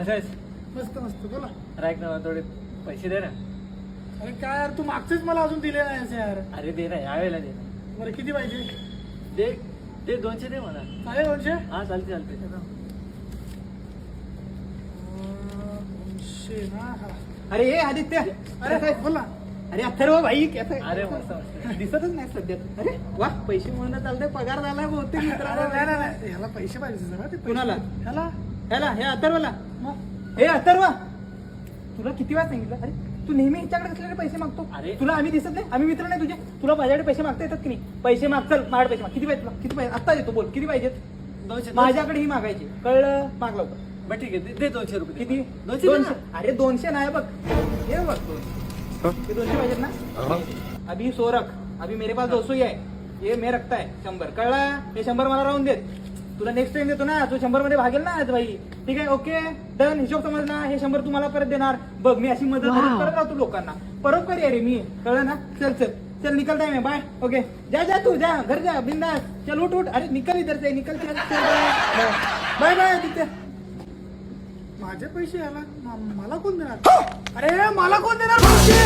कसं आहेस? मस्त मस्त बोला. अरे ऐक ना थोडे पैसे दे ना. अरे काय यार तू मागचेच मला अजून दिले नाही यार. अरे दे ना यावेळेला दे ना. बरं किती पाहिजे? दे दे 200 दे मला. काय 200? हा चालते चालते. 200 ना. हा. अरे हे आदित्य, अरे काय बोल ना. अरे अथर्व भाई कैसा आहे? अरे मस्त मस्त. दिसतच नाही सध्या. अरे वा, पैसे म्हणून चालतंय, पगार झालाय बहुतेक अरे मित्राला. नाही नाही नाही ह्याला पैसे पाहिजे जरा ते पैसे. कुणाला? ह्याला ह्याला, हे अथर्वला. मग हे अथर्व, तुला किती वेळा सांगितलं? अरे तू नेहमी ह्याच्याकडे कसले पैसे मागतो? अरे. तुला आम्ही दिसत नाही? आम्ही मित्र नाही तुझे? तुला माझ्याकडे पैसे मागता येतात की नाही? पैसे माग, चल माझ्याकडे पैसे माग. किती पाहिजे तुला? किती पाहिजे? आत्ता देतो, बोल किती पाहिजेत? 200 माझ्याकडे ही मागायची, कळलं? माग लवकर. बरं ठीक आहे दे 200 रुपये. किती? 200 200. अरे 200 नाही बघ, हे बघ 200. 200 पाहिजेत ना? अभी 100 रख, अभी मेरे पास 200 ही है, ये मैं रखता है 100. कळला? हे 100 मला राहून देत. तुला नेक्स्ट टाइम देतो ना, तू 100 मध्ये भागेल ना आज भाई. ठीक आहे, ओके डन. हिशोब समज ना. हे 100 तू मला परत देणार. बघ मी अशी मदत करत राहतो लोकांना, परोपकारी अरे मी. कळलं ना? चल चल चल, निकलता है मैं. बाय. ओके, जा जा तू, जा घर जा बिंदास. चल उठ उठ. अरे निकल इधर से, निकल. चल बाय बाय आदित्य. माझे पैसे ह्याला मला कोण देणार? अरे मला कोण देणार पैसे?